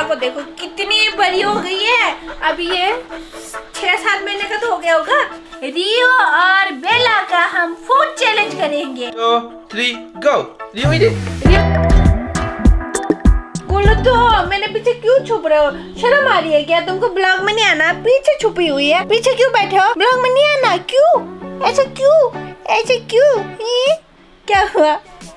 को देखो कितनी बड़ी हो गई है। अभी ये 6-7 महीने का तो हो गया होगा। रियो और बेला का हम फूड चैलेंज करेंगे। 2, 3, go! रियो तो मैंने पीछे क्यों छुप रहे हो? शर्म आ रही है क्या तुमको? ब्लॉग में नहीं आना? पीछे छुपी हुई है, पीछे क्यों बैठे हो? ब्लॉग में नहीं आना? क्यों ऐसा क्यों? क्या हुआ?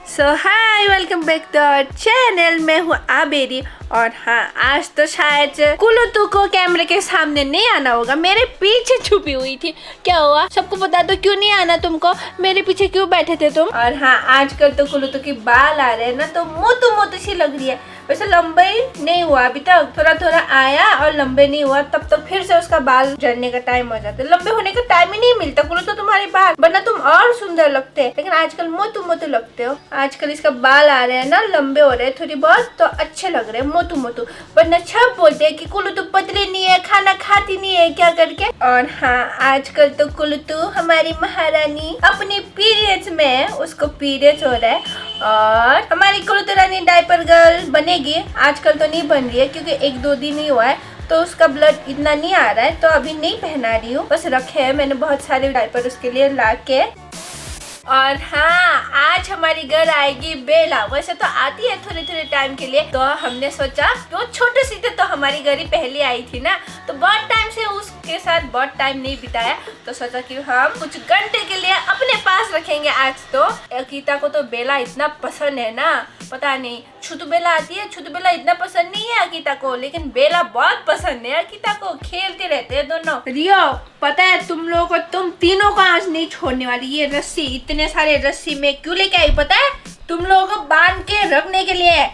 So hi, welcome back to our channel. मैं हूँ आबेरी और हाँ, आज तो शायद कुलुतु को कैमरे के सामने नहीं आना होगा। मेरे पीछे छुपी हुई थी। क्या हुआ? सबको बता दो क्यों नहीं आना तुमको? मेरे पीछे क्यों बैठे थे तुम? और हाँ, आजकल तो कुलुतु के बाल आ रहे हैं ना, तो मोटू सी लग रही है। वैसे लंबे नहीं हुआ अभी तक, थोड़ा आया और लंबे नहीं हुआ, तब तो फिर से उसका बाल झड़ने का टाइम हो जाता है। लंबे होने का टाइम ही नहीं मिलता कुलुतु तुम्हारे बाल, वरना तुम और सुंदर लगते हैं। लेकिन आजकल मोटू लगते हो। आजकल इसका बाल आ रहे हैं ना, लंबे हो रहे हैं थोड़ी बहुत, तो अच्छे लग रहे हैं मोटू। वरना सब बोलते हैं कि कुलुतु पतली नहीं है, खाना खाती नहीं है क्या करके। और हाँ, आजकल तो कुलुतु हमारी महारानी अपने पीरियड्स में, उसको पीरियड्स हो रहा है और हमारी कुलुतु रानी डायपर गर्ल बनेगी। आजकल तो नहीं बन रही है क्योंकि 1-2 दिन ही हुआ है, तो उसका ब्लड इतना नहीं आ रहा है, तो अभी नहीं पहना रही हूँ। बस रखे हैं मैंने बहुत सारे डायपर उसके लिए ला के। और हाँ, आज हमारी घर आएगी बेला। वैसे तो आती है थोड़े टाइम के लिए, तो हमने सोचा वो छोटे सी थे तो हमारी घर ही पहले आई थी ना, तो बहुत टाइम से उसके साथ बहुत टाइम नहीं बिताया, तो सोचा कि हम कुछ घंटे के लिए अपने पास रखेंगे आज। तो अकीता को तो बेला इतना पसंद है ना, पता नहीं। छुटू बेला आती है, छुटू बेला इतना पसंद नहीं है अकीता को, लेकिन बेला बहुत पसंद है अकीता को। खेलते रहते हैं दोनों। रियो, पता है तुम लोगों को, तुम तीनों को आज नहीं छोड़ने वाली। ये रस्सी, इतने सारे रस्सी में क्यों लेके आई पता है? तुम लोगों को बांध के रखने के लिए।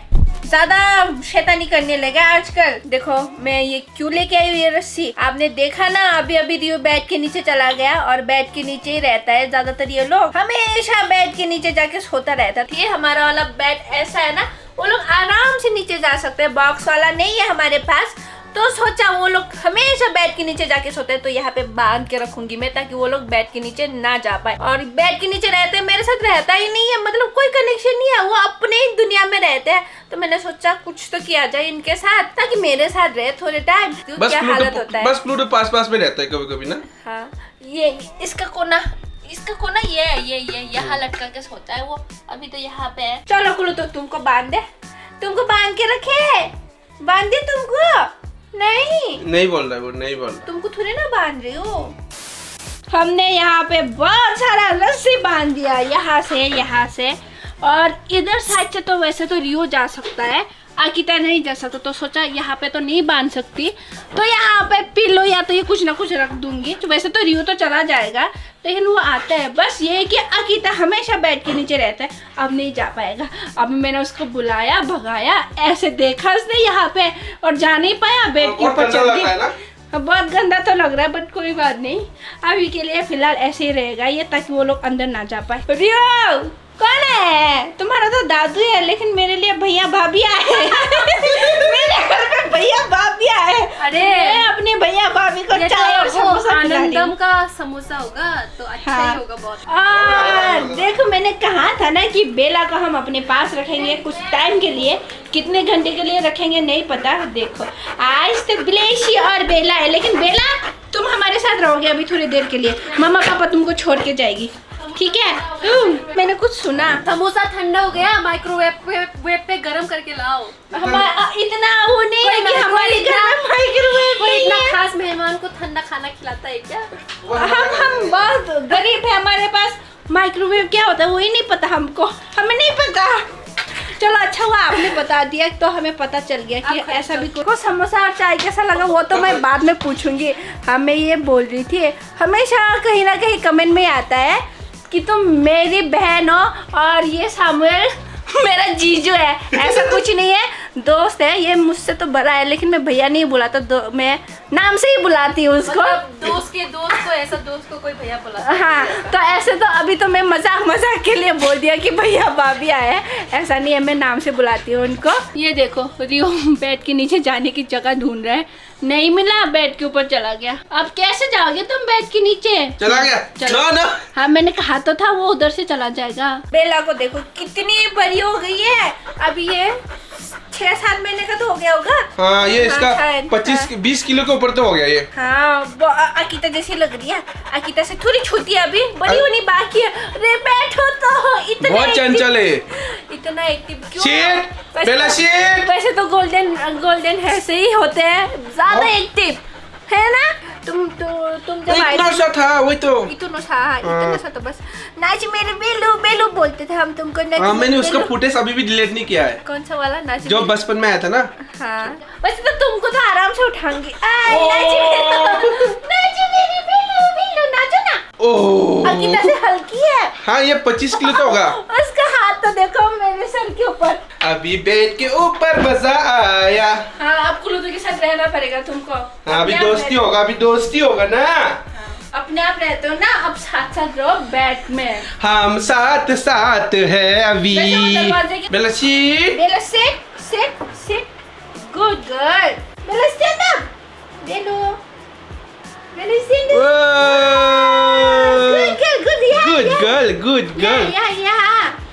ज्यादा शैतानी करने लगा आजकल। देखो मैं ये क्यों लेके आई हूँ ये रस्सी। आपने देखा ना, अभी रियो बेड के नीचे चला गया और बेड के नीचे ही रहता है ज्यादातर। ये लोग हमेशा बेड के नीचे जाके सोता रहता है। ये हमारा वाला बेड ऐसा है ना, वो लोग आराम से नीचे जा सकते हैं। बॉक्स वाला नहीं है हमारे पास, तो सोचा वो लोग हमेशा बेड के नीचे जाके सोते हैं, तो यहाँ पे बांध के रखूंगी मैं, ताकि वो लोग बेड के नीचे ना जा पाए। और बेड के नीचे रहते हैं, मेरे साथ रहता ही नहीं है, मतलब कोई कनेक्शन नहीं है, वो अपने ही दुनिया में रहते हैं। तो मैंने सोचा कुछ तो किया जाए इनके साथ, ताकि मेरे साथ रहे थोड़े टाइम। क्या हालत होता है, बस प्लूटो पास में रहता है कभी ना। हाँ, ये इसका कोना ये यहाँ लटका के सोता है वो। अभी तो यहाँ पे है। चलो कुलू, तो तुमको बांध के रखे, बांध दे तुमको। नहीं बोल रहा है वो, नहीं बोल रहा। तुमको थोड़ी ना बांध रही हूँ। हमने यहाँ पे बहुत सारा रस्सी बांध दिया, यहाँ से और इधर साइड से। तो वैसे तो रियो जा सकता है, अकीता नहीं जा सकता, तो सोचा यहाँ पे तो नहीं बांध सकती, तो यहाँ पे पिलो या तो ये कुछ ना कुछ रख दूंगी। तो वैसे तो रियो तो चला जाएगा, लेकिन वो आता है। बस ये है कि अकीता हमेशा बेड के नीचे रहता है, अब नहीं जा पाएगा। अब मैंने उसको बुलाया, भगाया, ऐसे देखा उसने यहाँ पे और जा नहीं पाया, बेड के ऊपर चढ़ गया। बहुत गंदा तो लग रहा है, बट कोई बात नहीं, अभी के लिए फिलहाल ऐसे ही रहेगा ये, ताकि वो लोग अंदर ना जा पाए। रियो कौन है? तुम्हारा तो दादू है, लेकिन मेरे लिए भैया भाभी आए। मेरे घर पे भैया भाभी आए। अरे अपने भैया भाभी को चाय और समोसा आनंदम का समोसा होगा तो अच्छा ही होगा बहुत। देखो मैंने कहा था ना कि बेला को हम अपने पास रखेंगे कुछ टाइम के लिए। कितने घंटे के लिए रखेंगे नहीं पता। देखो आज तो ब्लेशी और बेला है, लेकिन बेला तुम हमारे साथ रहोगे अभी थोड़ी देर के लिए। मम्मा पापा तुमको छोड़ के जाएगी, ठीक है? मैंने कुछ सुना, समोसा ठंडा हो गया, माइक्रोवेव पे गरम करके लाओ। इतना वो नहीं है कि हमारे घर में माइक्रोवेव है। इतना खास मेहमान को ठंडा खाना खिलाता है क्या? हम बहुत गरीब है, हमारे पास माइक्रोवेव क्या होता है वो ही नहीं पता हमको, हमें नहीं पता। चलो अच्छा हुआ आपने बता दिया, तो हमें पता चल गया कि ऐसा भी कुछ। समोसा और चाय कैसा लगा वो तो मैं बाद में पूछूंगी। मैं ये बोल रही थी, हमेशा कहीं ना कहीं कमेंट में आता है कि तुम मेरी बहन हो और ये सामुएल मेरा जीजू है। ऐसा कुछ नहीं है, दोस्त है। ये मुझसे तो बड़ा है, लेकिन मैं भैया नहीं बुलाता, मैं नाम से ही बुलाती हूँ उसको। मतलब दोस्त के दोस्त को, ऐसा दोस्त को कोई भैया बुलाता। हाँ, तो ऐसे तो अभी तो मैं मजाक के लिए बोल दिया कि भैया भाभी आए। ऐसा नहीं है, मैं नाम से बुलाती हूँ उनको। ये देखो रियो बेड के नीचे जाने की जगह ढूंढ रहा है, नहीं मिला, बेड के ऊपर चला गया। अब कैसे जाओगे तुम बेड के नीचे? चला गया ना। हाँ मैंने कहा तो था वो उधर से चला जाएगा। बेला को देखो कितनी बड़ी हो गई है। अभी ये 6-7 महीने का तो हो गया होगा। हाँ ये इसका शायद, 25-20 किलो के ऊपर तो हो गया ये। हाँ अकीता जैसी लग रही है। अकीता से थोड़ी छोटी है अभी, बड़ी होनी बाकी है। अरे बैठो तो, इतना बहुत चंचल है। इतना एक्टिव क्यों? शीट, बेला शीट। वैसे तो गोल्डन है से ही होते हैं ज्यादा एक्टिव, है ना? तुम जब आए इतना सा था वही तो। इतना सा तो बस नाच मेरे बेलू बोलते थे हम तुमको। हाँ मैंने उसका फुटेज अभी भी डिलीट नहीं किया है। कौन सा वाला नाच? जो बचपन में आया था ना। हाँ वैसे तो तुमको तो आराम से उठाऊंगी। नाच मेरे बेलू नाचो ना। ओह अकीता से हल्की है। हाँ ये 25 किलो का होगा। उसका हाथ तो देखो मेरे सर के ऊपर। अभी बेड के ऊपर मजा आया। हाँ अब कुलूदू के साथ रहना पड़ेगा तुमको। हाँ अभी दोस्ती होगा, अभी दोस्ती होगा ना। अपने आप रहते हो ना, अब साथ साथ रहो बेड में। हम साथ साथ है अभी। बेला शीट। बेला sit good girl। बेला stand up। बेलू stand up। Good girl.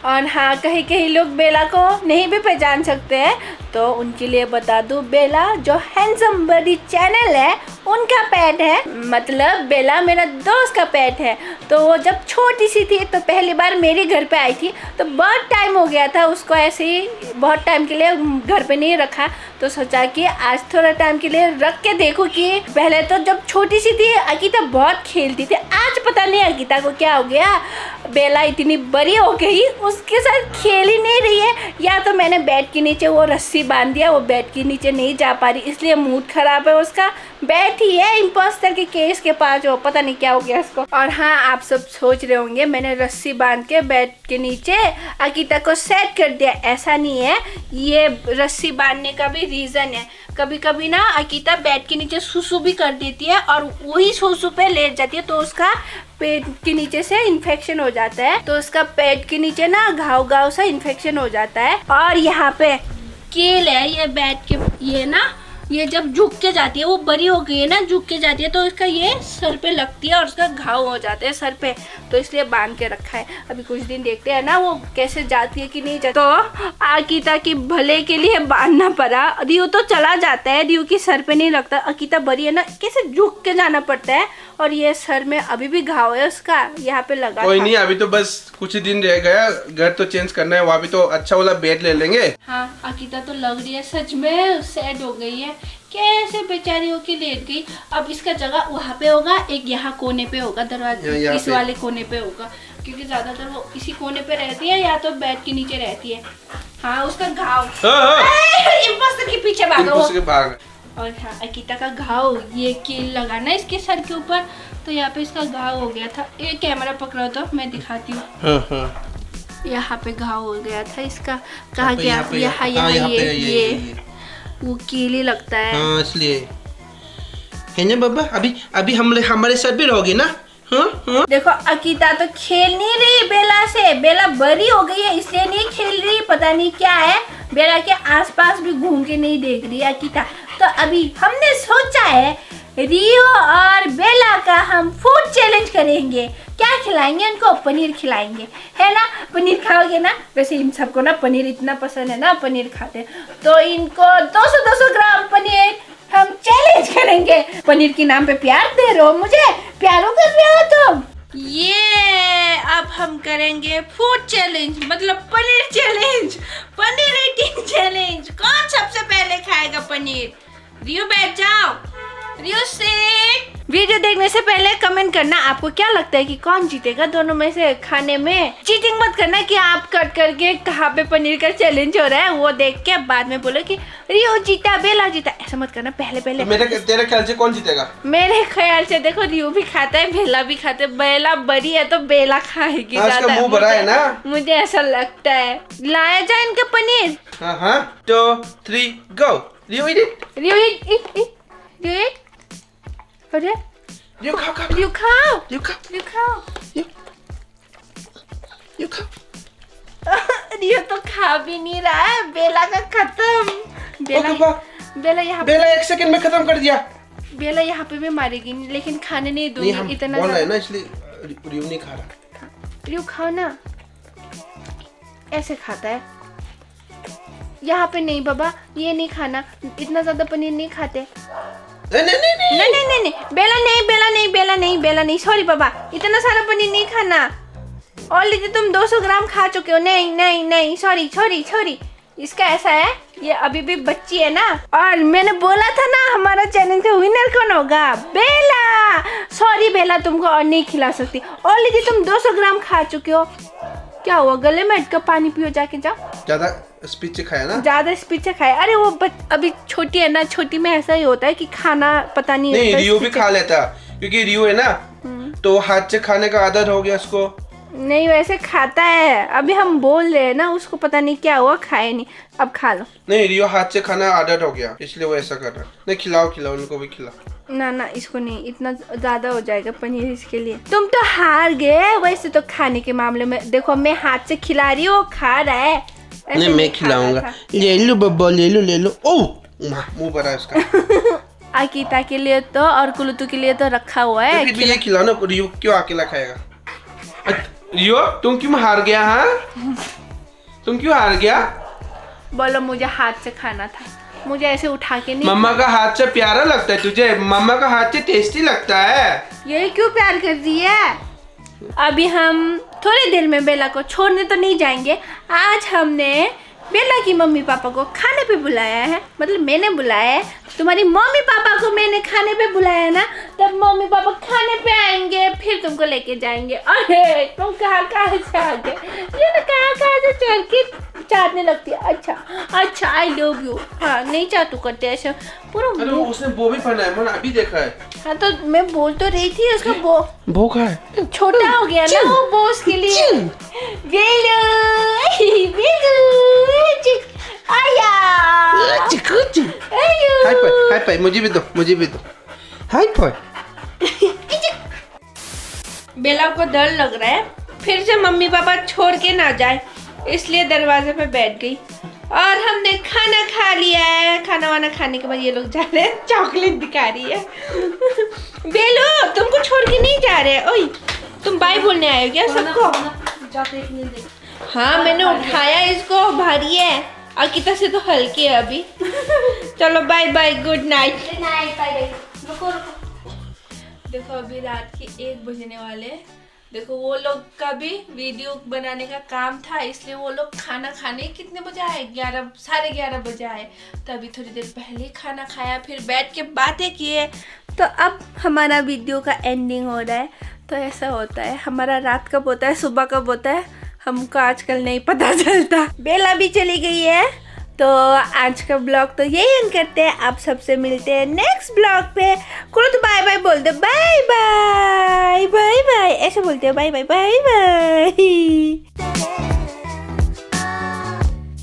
और हाँ कहीं लोग बेला को नहीं भी पहचान सकते हैं, तो उनके लिए बता दूं, बेला जो हैंडसम बडी चैनल है उनका पेट है। मतलब बेला मेरा दोस्त का पेट है। तो वो जब छोटी सी थी तो पहली बार मेरे घर पे आई थी, तो बहुत टाइम हो गया था उसको ऐसे ही बहुत टाइम के लिए घर पे नहीं रखा, तो सोचा कि आज थोड़ा टाइम के लिए रख के देखो। कि पहले तो जब छोटी सी थी अकीता बहुत खेलती थी, आज पता नहीं अकीता को क्या हो गया, बेला इतनी बड़ी हो गई उसके साथ खेल ही नहीं रही है। या तो मैंने बेड के नीचे वो रस्सी बांध दिया, वो बेड के नीचे नहीं जा पा रही, इसलिए मूड खराब है उसका। बैठी है इम्पोस्टर के केस के पास, वो पता नहीं क्या हो गया उसको। और हाँ आप सब सोच रहे होंगे मैंने रस्सी बांध के बेड के नीचे अकीता को सेट कर दिया, ऐसा नहीं है। ये रस्सी बांधने का भी रीजन है। कभी कभी ना अकीता बेड के नीचे सुसु भी कर देती है और वही सुसु पे लेट जाती है, तो उसका पेट के नीचे से इन्फेक्शन हो जाता है। तो उसका पेट के नीचे ना घाव सा इन्फेक्शन हो जाता है। और यहाँ पे कील है, ये बेड के, ये ना ये जब झुक के जाती है, वो बड़ी हो गई है ना, झुक के जाती है, तो इसका ये सर पे लगती है और उसका घाव हो जाता है सर पे, तो इसलिए बांध के रखा है। अभी कुछ दिन देखते हैं ना वो कैसे जाती है कि नहीं जाती। तो अकीता की भले के लिए बांधना पड़ा। रियो तो चला जाता है, रियो की सर पे नहीं लगता। अकीता बड़ी है ना, कैसे झुक के जाना पड़ता है। और ये सर में अभी भी घाव है उसका, यहाँ पे लगा। कोई नहीं, अभी तो बस कुछ ही दिन रह गया, घर तो चेंज करना है, वहाँ भी तो अच्छा वाला बेड ले लेंगे। हाँ अकीता तो लग रही है सच में सैड हो गई है, कैसे बेचारी होके लेट गई। अब इसका जगह वहाँ पे होगा, एक यहाँ कोने पे होगा, दरवाजे इस वाले कोने पे होगा, क्योंकि ज्यादातर वो इसी कोने पे रहती है या तो बेड के नीचे रहती है। हाँ उसका घाव इम्पोस्टर के पीछे भागा। और हाँ अकीता का घाव, ये कील लगाना इसके सर के ऊपर, तो यहाँ पे इसका घाव हो गया था। ये कैमरा पकड़ो तो मैं दिखाती हूँ। यहाँ पे घाव हो गया था इसका, कहाँ गया? यहाँ ये वो कीली लगता है। हाँ इसलिए है ना बाबा। अभी हमारे साथ भी रहोगे ना? हाँ? देखो अकीता तो खेल नहीं रही बेला से, बेला बड़ी हो गई है इसलिए नहीं खेल रही, पता नहीं क्या है। बेला के आसपास भी घूम के नहीं देख रही अकीता। तो अभी हमने सोचा है रियो और बेला का हम फूड चैलेंज करेंगे। क्या खिलाएंगे उनको? पनीर खिलाएंगे, है ना? पनीर खाओगे ना? वैसे इन सबको ना पनीर इतना पसंद है ना, पनीर खाते हैं, तो इनको 200 ग्राम पनीर हम चैलेंज करेंगे। पनीर के नाम पे प्यार दे रहे हो मुझे, प्यारो कर रहे हो तुम। ये अब हम करेंगे फूड चैलेंज, मतलब paneer challenge, paneer eating challenge. कौन सबसे पहले खाएगा पनीर? रियो बैठ जाओ, रियो सिट। वीडियो देखने से पहले कमेंट करना आपको क्या लगता है कि कौन जीतेगा दोनों में से खाने में। चीटिंग मत करना कि आप कट करके कहाँ पे पनीर का चैलेंज हो रहा है वो देख के बाद में बोलो कि रियो जीता बेला जीता, ऐसा मत करना। पहले तो तेरे ख्याल से कौन जीतेगा? मेरे ख्याल से देखो रियो भी खाता है, बेला भी खाता है। बेला बड़ी है तो बेला खाएगी ज्यादा, मुंह बड़ा है ना, मुझे ऐसा लगता है। लाया जाए इनका पनीर। हाँ 2 3 गो। रियो इट, रियो इट। अरे रियो खाओ। रियो तो खा भी नहीं रहा है। बेला का खत्म। बेला यहाँ बेला 1 सेकंड में खत्म कर दिया। बेला यहाँ पे भी मारेगी, लेकिन खाने नहीं दूंगी। हम इतना बोल रहे हैं ना, इसलिए रियो नहीं खा रहा। रियो खाओ ना, ऐसे खाता है। यहाँ पे नहीं बाबा, ये नहीं खाना, इतना ज्यादा पनीर नहीं खाते। नहीं नहीं नहीं नहीं नहीं नहीं नहीं नहीं, बेला नहीं, बेला नहीं, बेला नहीं, बेला नहीं, सॉरी बाबा, इतना सारा पनीर नहीं खाना। ऑलरेडी तुम 200 ग्राम खा चुके हो। नहीं नहीं नहीं, सॉरी सॉरी सॉरी। इसका ऐसा है, ये अभी भी बच्ची है ना, और मैंने बोला था ना हमारा चैनल का विनर कौन होगा, बेला। सॉरी बेला, तुमको और नहीं खिला सकती, ऑलरेडी तुम 200 ग्राम खा चुके हो। क्या हुआ, गले में अटका, पानी पियो जाके, जाओ। ज्यादा स्पीड से खाया ना, ज्यादा स्पीड से खाया। अरे वो अभी छोटी है ना, छोटी में ऐसा ही होता है कि खाना पता नहीं नहीं होता, रियो भी खा लेता, क्योंकि रियो है ना तो हाथ से खाने का आदत हो गया उसको। नहीं वैसे खाता है, अभी हम बोल रहे हैं ना, उसको पता नहीं क्या हुआ, खाए नहीं, अब खा लो। नहीं रियो हाथ से खाना आदत हो गया, इसलिए वो ऐसा कर रहा है। नहीं खिलाओ खिलाओ, उनको भी खिलाओ। ना ना, इसको नहीं, इतना ज्यादा हो जाएगा पनीर इसके लिए। तुम तो हार गए वैसे तो खाने के मामले में। देखो मैं हाथ से खिला रही हूँ, वो खा रहा है। ऐसे नहीं मैं नहीं खिलाऊंगा, खाना था। ले लो बब्बा, ले लो ले लो। ओह मुंह भरा इसका। आकिता के लिए तो और कुलुतू के लिए तो रखा हुआ है। फिर भी ये खिलाओ ना, रियो क्यों अकेला खाएगा। रियो तुम क्यों हार गया, हाँ तुम क्यों हार गया। बोलो मुझे हाथ से खाना था, मुझे ऐसे उठा के नहीं। मम्मा का हाथ से प्यारा लगता है तुझे, मम्मा का हाथ से टेस्टी लगता है। यही क्यों प्यार कर दी है। अभी हम थोड़ी देर में बेला को छोड़ने तो नहीं जाएंगे। आज हमने बेला की मम्मी पापा को खाने पे बुलाया है, मतलब मैंने बुलाया है। तुम्हारी मम्मी पापा को मैंने खाने पे बुलाया है ना, तब मम्मी पापा खाने पे आएंगे, फिर तुमको लेके जाएंगे। अरे तुम कहाँ कहाँ से आ गए, ये ना कहाँ से चढ़ के चाटने लगती है। अच्छा अच्छा, आई लव यू। हाँ नहीं चाटू करते ऐसे पूरा। अरे उसने वो भी पहना है, मैंने अभी देखा है। हाँ तो मैं बोल तो रही थी, उसका वो का है, छोटा हो गया ना वो बोस के लिए। बेलू बेलू आया। हाय पाय, मुझे भी दो, मुझे भी दो। हाय पाय। बेला को डर लग रहा है फिर से मम्मी पापा छोड़ के ना जाए, इसलिए दरवाजे पे बैठ गई। और हमने खाना खा लिया है। खाना वाना खाने के बाद ये लोग जा रहे हैं, चॉकलेट दिखा रही है। बेलू तुमको छोड़ के नहीं जा रहे। ओए तुम बाय बोलने आए हो क्या सबको। चॉकलेट मिल गई। हाँ मैंने उठाया इसको, भारी है, अकिता से तो हल्की है अभी। चलो bye bye, good night. Good night, bye bye. रुको रुको, देखो अभी रात के 1 बजने वाले। देखो वो लोग का भी वीडियो बनाने का काम था, इसलिए वो लोग खाना खाने कितने बजे आए, 11 साढ़े 11 बजे आए। तो अभी थोड़ी देर पहले खाना खाया, फिर बैठ के बातें किए। तो अब हमारा वीडियो का एंडिंग हो रहा है। तो ऐसा होता है, हमारा रात कब होता है सुबह कब होता है हमको आजकल नहीं पता चलता। बेला भी चली गई है। तो आज का ब्लॉग तो यही एंड करते हैं। आप सबसे मिलते हैं नेक्स्ट ब्लॉग पे। कुछ तो बाय बाय बोल दो, बाय बाय बाय बाय, ऐसे बोलते हो, बाय बाय बाय बाय।